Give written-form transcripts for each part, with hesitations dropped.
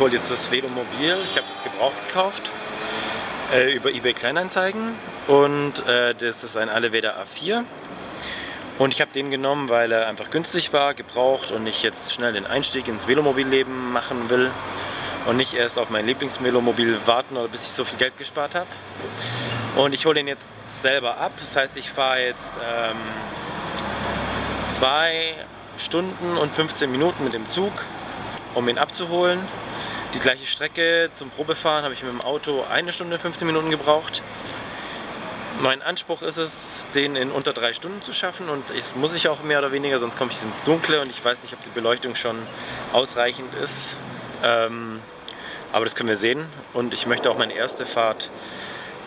ich hole jetzt das Velomobil. Ich habe das gebraucht gekauft über eBay Kleinanzeigen und das ist ein Alleveda A4 und ich habe den genommen, weil er einfach günstig war, gebraucht und ich jetzt schnell den Einstieg ins Velomobilleben machen will und nicht erst auf mein Lieblingsvelomobil warten oder bis ich so viel Geld gespart habe. Und ich hole den jetzt selber ab, das heißt ich fahre jetzt 2 Stunden und 15 Minuten mit dem Zug, um ihn abzuholen. Die gleiche Strecke zum Probefahren habe ich mit dem Auto 1 Stunde 15 Minuten gebraucht. Mein Anspruch ist es, den in unter 3 Stunden zu schaffen und das muss ich auch mehr oder weniger, sonst komme ich ins Dunkle und ich weiß nicht, ob die Beleuchtung schon ausreichend ist. Aber das können wir sehen und ich möchte auch meine erste Fahrt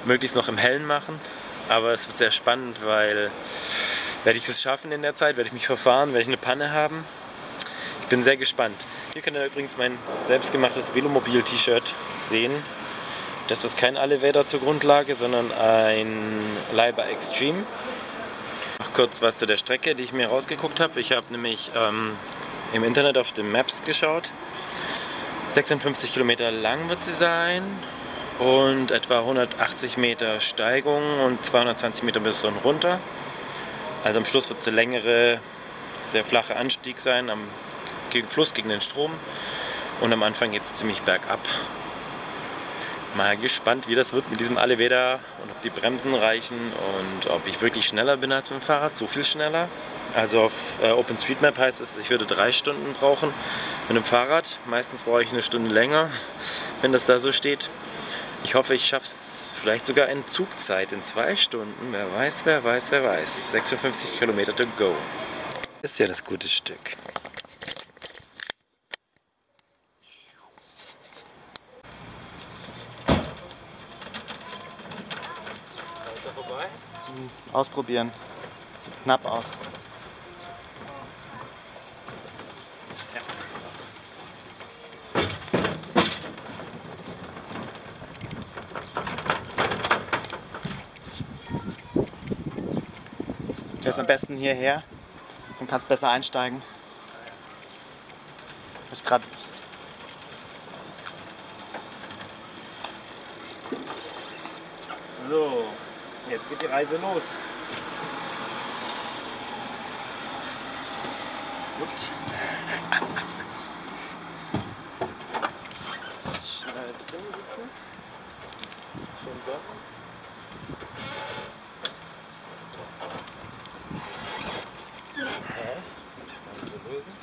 möglichst noch im Hellen machen. Aber es wird sehr spannend, weil werde ich es schaffen in der Zeit, werde ich mich verfahren, werde ich eine Panne haben. Ich bin sehr gespannt. Hier könnt ihr übrigens mein selbstgemachtes Velomobil-T-Shirt sehen. Das ist kein Alleveda zur Grundlage, sondern ein Liber Extreme. Noch kurz was zu der Strecke, die ich mir rausgeguckt habe. Ich habe nämlich im Internet auf den Maps geschaut. 56 Kilometer lang wird sie sein und etwa 180 Meter Steigung und 220 Meter bis und runter. Also am Schluss wird es eine längere, sehr flache Anstieg sein, gegen Fluss, gegen den Strom. Und am Anfang geht es ziemlich bergab. Mal gespannt, wie das wird mit diesem Alleveda und ob die Bremsen reichen und ob ich wirklich schneller bin als mit dem Fahrrad, so viel schneller. Also auf OpenStreetMap heißt es, ich würde 3 Stunden brauchen mit dem Fahrrad. Meistens brauche ich eine Stunde länger, wenn das da so steht. Ich hoffe, ich schaffe es vielleicht sogar in Zugzeit in 2 Stunden. Wer weiß, wer weiß, wer weiß. 56 Kilometer to go. Ist ja das gute Stück. Vorbei? Ausprobieren. Sieht knapp aus. Ja. Du fährst am besten hierher und kannst besser einsteigen. Ich gerade So, jetzt geht die Reise los. Gut. Schnell drin sitzen. Schön Sonnen. Das kann ich lösen.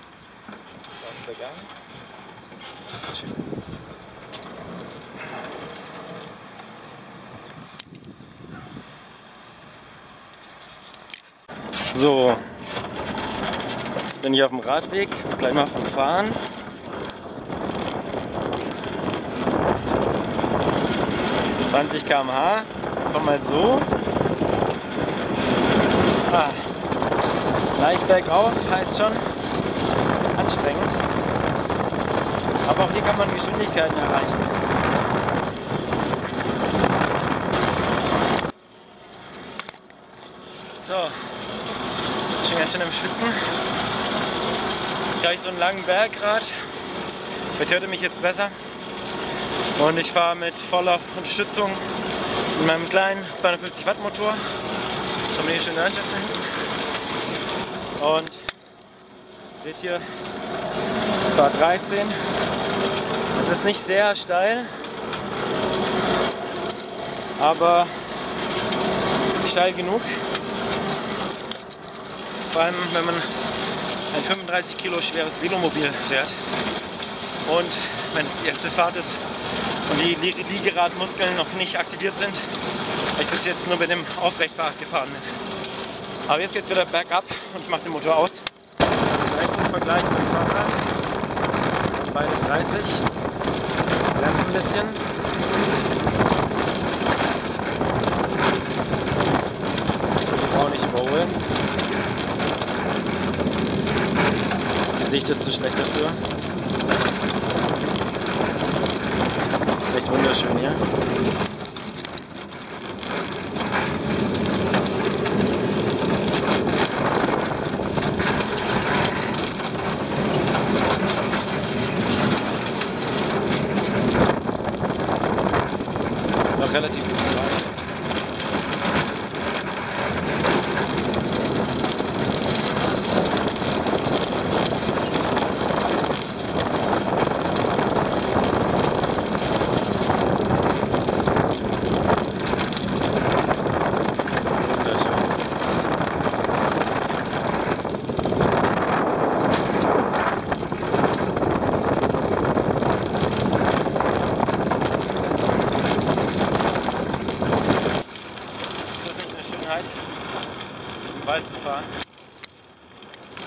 Das ist der Gang. Tschüss. So, jetzt bin ich auf dem Radweg, gleich mal vom Fahren. (20 km/h, komm mal so. Leicht bergauf heißt schon anstrengend. Aber auch hier kann man Geschwindigkeiten erreichen. So, ich bin ganz schön im Schwitzen. Gleich so einen langen Berg gerade. Vielleicht hört ihr mich jetzt besser. Und ich fahre mit voller Unterstützung mit meinem kleinen 250 Watt Motor. Schauen wir hier schön Landschaft hinten. Und seht hier, Fahrt 13. Es ist nicht sehr steil, aber steil genug. Vor allem, wenn man ein 35 Kilo schweres Velomobil fährt und wenn es die erste Fahrt ist und die Liegeradmuskeln noch nicht aktiviert sind, weil ich bis jetzt nur mit dem Aufrechtfahrrad gefahren bin. Aber jetzt geht es wieder bergab und ich mache den Motor aus. Leistungsvergleich mit dem Fahrrad. Beide 30. Bremst ein bisschen. Ich brauche nicht überholen. Die Sicht ist zu schlecht dafür. Das ist echt wunderschön hier.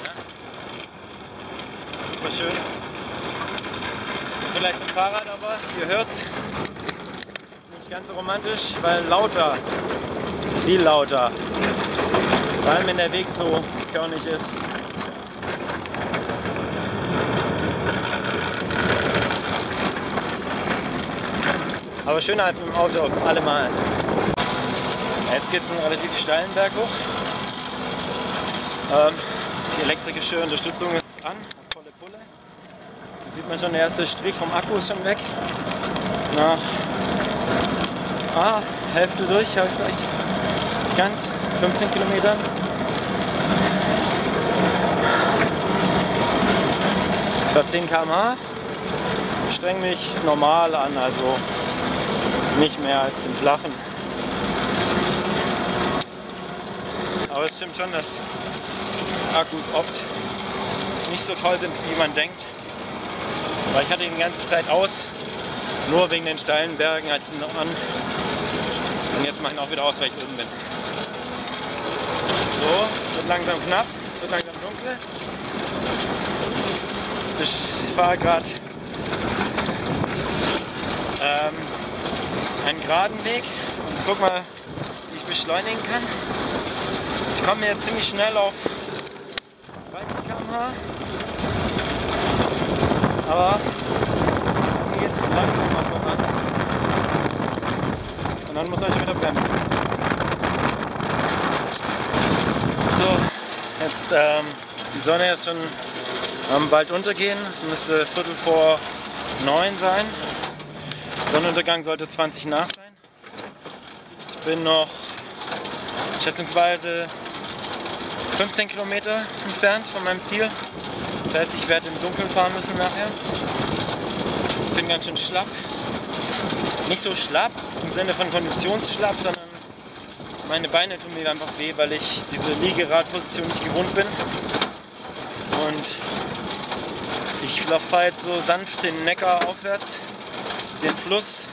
Ja. Super schön. Vielleicht zum Fahrrad, aber ihr hört's. Nicht ganz so romantisch, weil lauter. Viel lauter. Vor allem wenn der Weg so körnig ist. Aber schöner als mit dem Auto, allemal. Jetzt geht es einen relativ steilen Berg hoch. Die elektrische Unterstützung ist an, hat volle Pulle. Da sieht man schon, der erste Strich vom Akku ist schon weg. Nach Hälfte durch, habe ich vielleicht nicht ganz, 15 Kilometern. Etwa 10 km/h. Ich streng mich normal an, also nicht mehr als im Flachen. Aber es stimmt schon, dass Akkus oft nicht so toll sind, wie man denkt. Weil ich hatte ihn die ganze Zeit aus, nur wegen den steilen Bergen hatte ich ihn noch an. Und jetzt mache ich ihn auch wieder aus, weil ich oben bin. So, wird langsam knapp, wird langsam dunkel. Ich fahre gerade einen geraden Weg und guck mal, wie ich beschleunigen kann. Ich komme jetzt ziemlich schnell auf 30 km/h, aber dann geht es langsam voran. Und dann muss man schon wieder bremsen. So, jetzt die Sonne ist schon bald untergehen. Es müsste 9:15 sein. Sonnenuntergang sollte 20 nach sein. Ich bin noch schätzungsweise 15 Kilometer entfernt von meinem Ziel. Das heißt, ich werde im Dunkeln fahren müssen nachher. Ich bin ganz schön schlapp. Nicht so schlapp im Sinne von konditionsschlapp, sondern meine Beine tun mir einfach weh, weil ich diese Liegeradposition nicht gewohnt bin. Und ich fahre jetzt so sanft den Neckar aufwärts, den Fluss,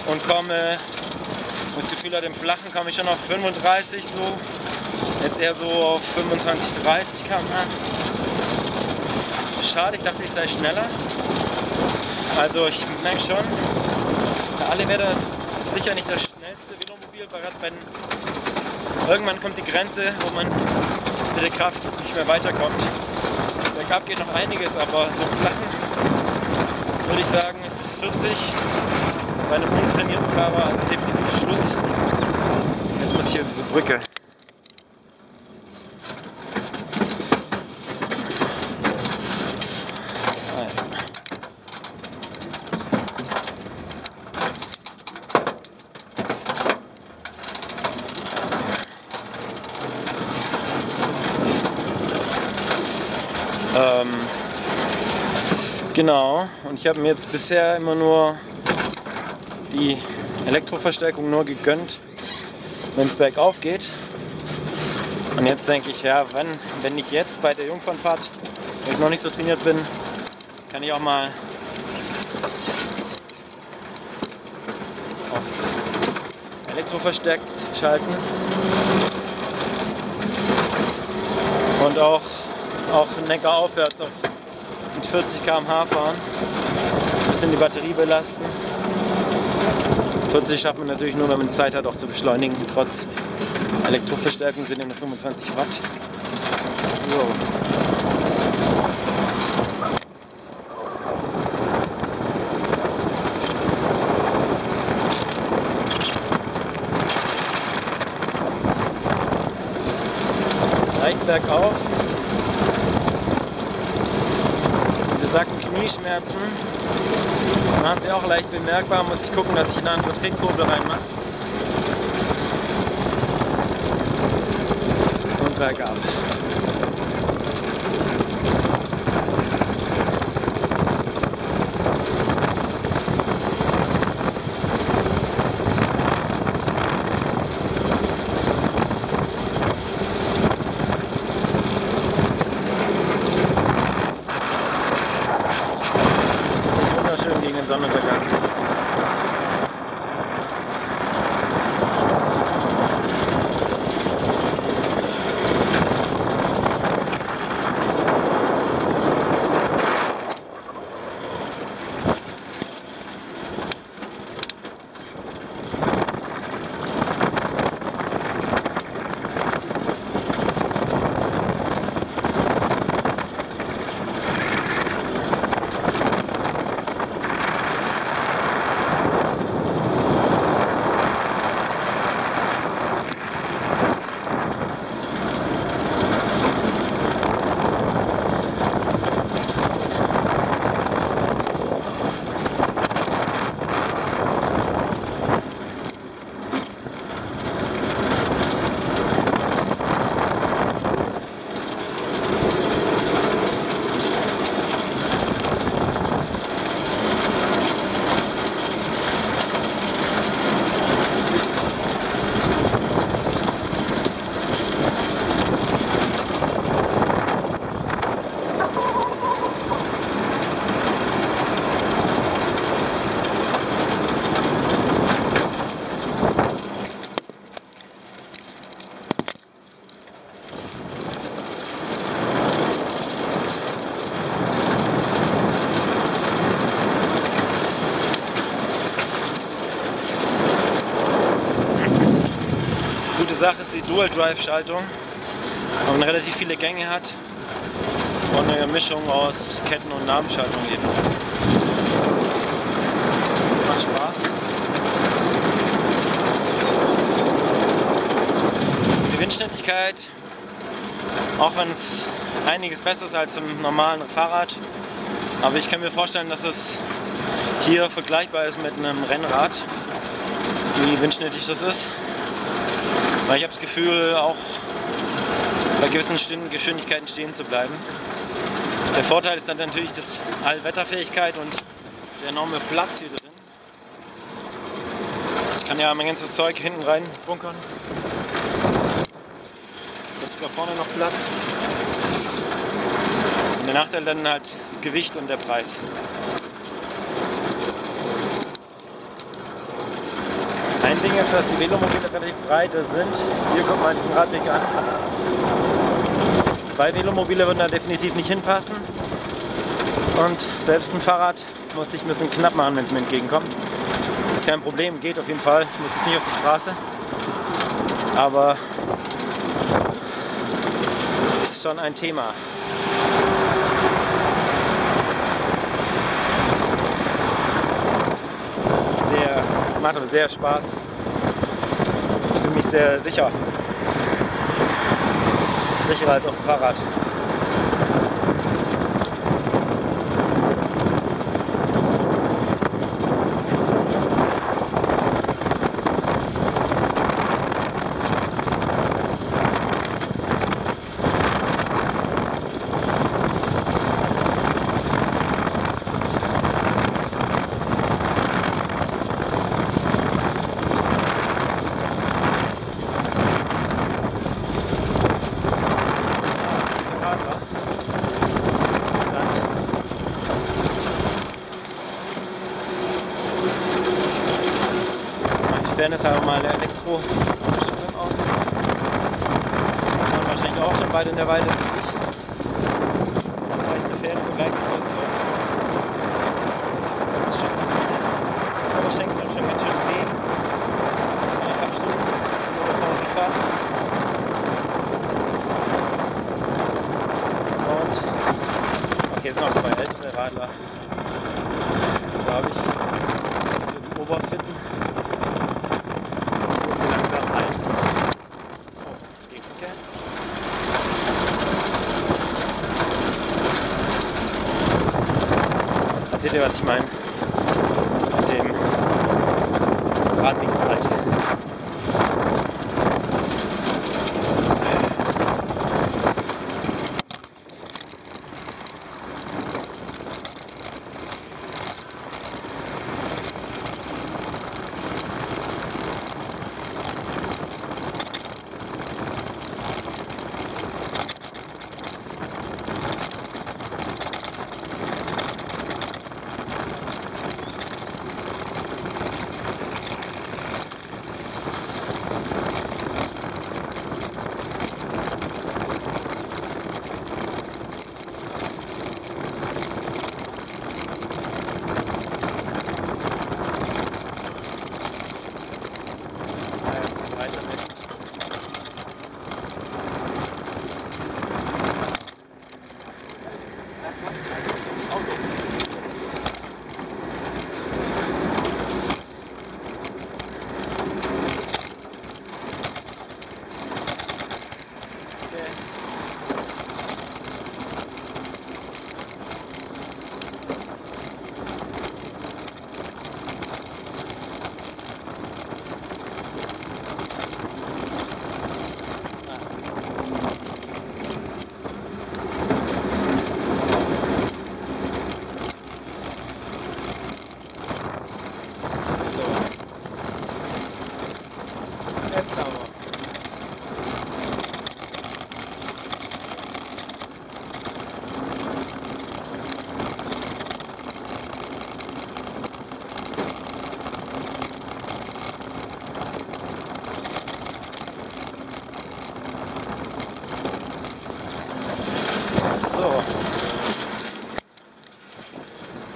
und komme, das Gefühl hat, im Flachen komme ich schon auf 35 so, jetzt eher so auf 25, 30 km/h. Schade, ich dachte, ich sei schneller. Also ich merke schon, der Allewerder ist sicher nicht das schnellste Velomobil, irgendwann kommt die Grenze, wo man mit der Kraft nicht mehr weiterkommt. Bergab geht noch einiges, aber so im Flachen würde ich sagen, ist 40 bei einem untrainierten Fahrer definitiv Schluss. Jetzt muss ich hier diese Brücke. Genau, und ich habe mir jetzt bisher immer nur die Elektroverstärkung nur gegönnt, wenn es bergauf geht. Und jetzt denke ich, ja, wenn nicht jetzt bei der Jungfernfahrt, wo ich noch nicht so trainiert bin, kann ich auch mal auf Elektroverstärkt schalten. Und auch Neckar aufwärts auf mit 40 km/h fahren. Ein bisschen die Batterie belasten. 40 schafft man natürlich nur, wenn man Zeit hat, auch zu beschleunigen. Trotz Elektroverstärkung sind ja nur 25 Watt. So. Leicht bergauf. Besagten Knieschmerzen waren sie auch leicht bemerkbar. Muss ich gucken, dass ich eine andere Tretkurbel reinmache. Und bergab. Sonnenuntergang. Sache ist die Dual-Drive-Schaltung, wo man relativ viele Gänge hat und eine Mischung aus Ketten- und Nabenschaltung eben. Macht Spaß. Die Windschnittigkeit, auch wenn es einiges besser ist als im normalen Fahrrad, aber ich kann mir vorstellen, dass es hier vergleichbar ist mit einem Rennrad, wie windschnittig das ist. Weil ich habe das Gefühl, auch bei gewissen Geschwindigkeiten stehen zu bleiben. Der Vorteil ist dann natürlich die Allwetterfähigkeit und der enorme Platz hier drin. Ich kann ja mein ganzes Zeug hinten rein bunkern. Jetzt da vorne noch Platz. Und der Nachteil dann halt das Gewicht und der Preis. Ein Ding ist, dass die Velomobile relativ breit sind. Hier kommt man diesen Radweg an. 2 Velomobile würden da definitiv nicht hinpassen. Und selbst ein Fahrrad muss sich ein bisschen knapp machen, wenn es mir entgegenkommt. Ist kein Problem, geht auf jeden Fall. Ich muss jetzt nicht auf die Straße. Aber ist schon ein Thema. Macht aber sehr Spaß. Ich fühle mich sehr sicher. Sicherer als auf dem Fahrrad. Fairness haben wir mal eine Elektrounterstützung aus. Und wahrscheinlich auch schon beide in der Weide wie ich. Zweite Fernvergleichssituation. Das ist schon, aber schenkt uns schon ganz schön weh. 1,5 Stunden oder Pause fahren. Und okay, sind noch 2 ältere Radler. Glaube ich. So die Oberfitten. Seht ihr, was ich meine? Mit dem Radweg halt.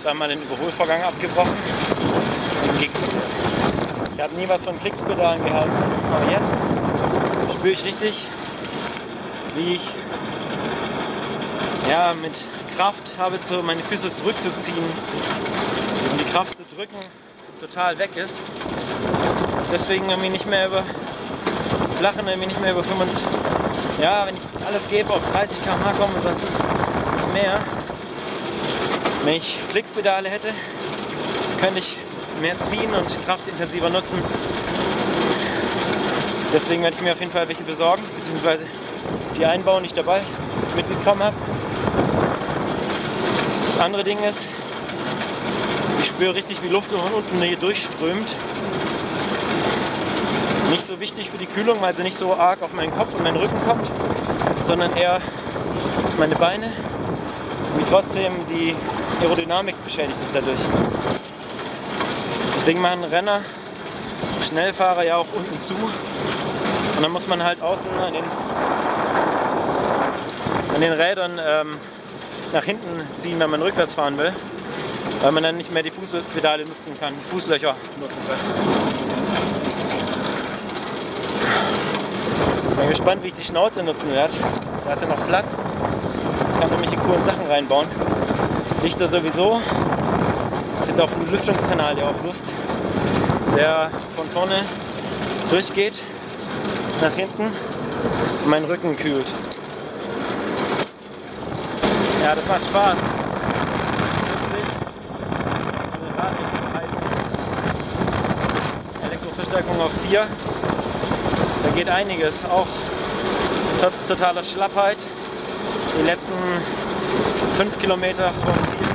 Zweimal den Überholvorgang abgebrochen. Ich habe nie was von Klickspedalen gehalten, aber jetzt spüre ich richtig, wie ich mit Kraft habe, meine Füße zurückzuziehen, um die Kraft zu drücken total weg ist. Deswegen irgendwie nicht mehr über Flachen, irgendwie nicht mehr über 25, wenn ich alles gebe, auf 30 km/h komme und sonst nicht mehr. Wenn ich Klickspedale hätte, könnte ich mehr ziehen und kraftintensiver nutzen. Deswegen werde ich mir auf jeden Fall welche besorgen, beziehungsweise die einbauen, die ich dabei mitbekommen habe. Das andere Ding ist, ich spüre richtig, wie Luft von unten hier durchströmt. Nicht so wichtig für die Kühlung, weil sie nicht so arg auf meinen Kopf und meinen Rücken kommt, sondern eher meine Beine, wie trotzdem die Aerodynamik beschädigt ist dadurch. Deswegen machen Renner, Schnellfahrer ja auch unten zu und dann muss man halt außen an den Rädern nach hinten ziehen, wenn man rückwärts fahren will, weil man dann nicht mehr die Fußpedale nutzen kann, Fußlöcher nutzen kann. Ich bin gespannt, wie ich die Schnauze nutzen werde. Da ist ja noch Platz. Ich kann nämlich die coolen Sachen reinbauen. Lichter sowieso. Ich hätte auf einen Lüftungskanal ja auch Lust, der von vorne durchgeht, nach hinten und meinen Rücken kühlt. Ja, das macht Spaß. Witzig, den Rad nicht zu heizen. Elektroverstärkung auf 4. Da geht einiges, auch trotz totaler Schlappheit. Die letzten 5 Kilometer vom Ziel.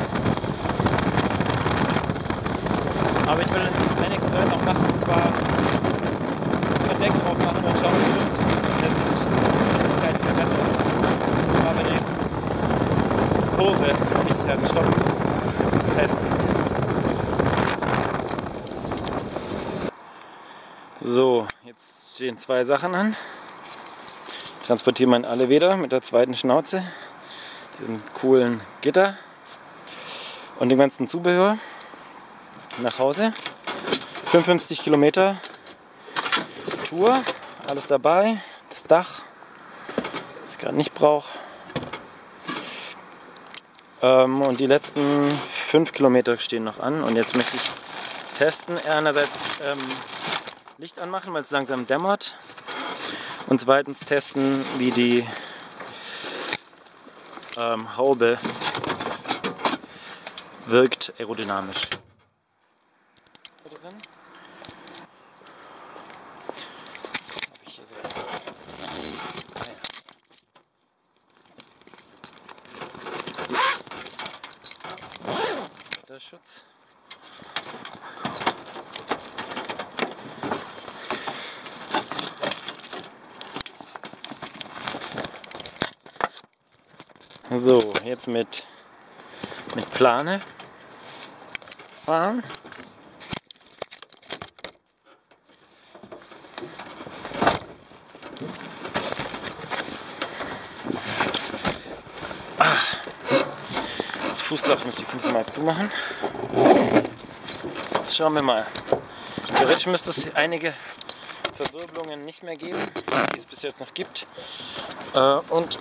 Aber ich will ein Experiment noch machen, und zwar das Verdeck drauf machen und schauen, wie die Luftgeschwindigkeit viel besser ist. Und zwar bei der nächsten Kurve will ich einen Stopp testen. So, jetzt stehen 2 Sachen an. Ich transportiere mein Alleweder mit der zweiten Schnauze, diesem coolen Gitter und dem ganzen Zubehör nach Hause. 55 Kilometer Tour, alles dabei, das Dach, das ich gerade nicht brauche. Und die letzten 5 Kilometer stehen noch an und jetzt möchte ich testen, einerseits Licht anmachen, weil es langsam dämmert und zweitens testen, wie die Haube wirkt aerodynamisch. Drin. Hab ich hier so. Wetterschutz. So, jetzt mit Plane fahren. Das Fußloch muss ich 5-mal zumachen. Jetzt schauen wir mal. Theoretisch müsste es einige Verwirbelungen nicht mehr geben, die es bis jetzt noch gibt. Und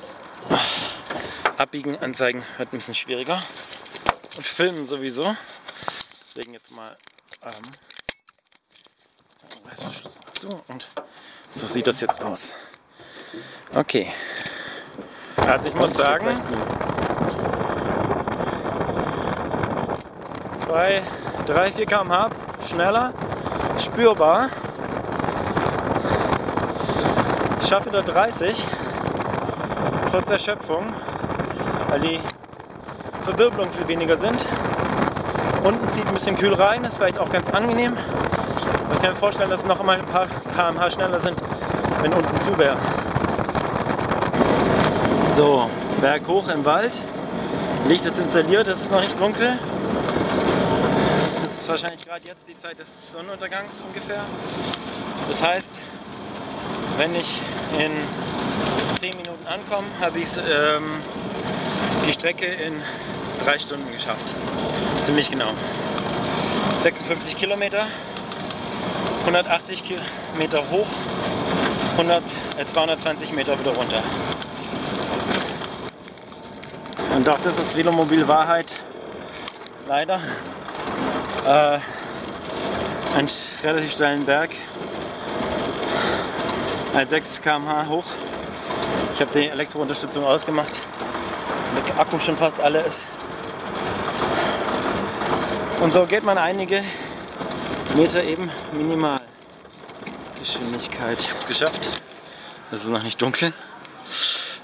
Abbiegen, anzeigen wird ein bisschen schwieriger. Und filmen sowieso. Deswegen jetzt mal zu und so sieht das jetzt aus. Okay. Also ich muss sagen, 2, 3, 4 km/h schneller, spürbar. Ich schaffe wieder 30, trotz Erschöpfung, weil die Verwirbelungen viel weniger sind. Unten zieht ein bisschen kühl rein, ist vielleicht auch ganz angenehm. Aber ich kann mir vorstellen, dass es noch einmal ein paar km/h schneller sind, wenn unten zu wäre. So, Berg hoch im Wald. Licht ist installiert, es ist noch nicht dunkel. Es ist wahrscheinlich gerade jetzt die Zeit des Sonnenuntergangs ungefähr. Das heißt, wenn ich in 10 Minuten ankomme, habe ich die Strecke in 3 Stunden geschafft. Ziemlich genau. 56 Kilometer, 180 Kilometer hoch, 100 220 Meter wieder runter. Und auch das ist Velomobil Wahrheit. Leider. Einen relativ steilen Berg. Halt 6 km/h hoch. Ich habe die Elektrounterstützung ausgemacht. Der Akku schon fast alle ist. Und so geht man einige Meter eben minimal. Geschwindigkeit geschafft. Es ist noch nicht dunkel.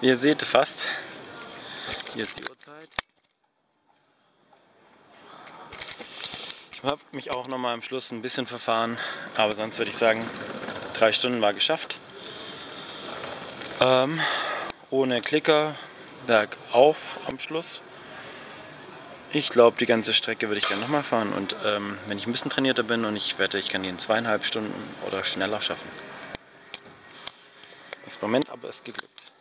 Wie ihr seht, fast. Hier ist die Uhrzeit. Ich habe mich auch noch mal am Schluss ein bisschen verfahren, aber sonst würde ich sagen, 3 Stunden war geschafft. Ohne Klicker, bergauf am Schluss. Ich glaube, die ganze Strecke würde ich gerne nochmal fahren und wenn ich ein bisschen trainierter bin und ich wette, ich kann die in 2,5 Stunden oder schneller schaffen. Experiment, aber es geglückt.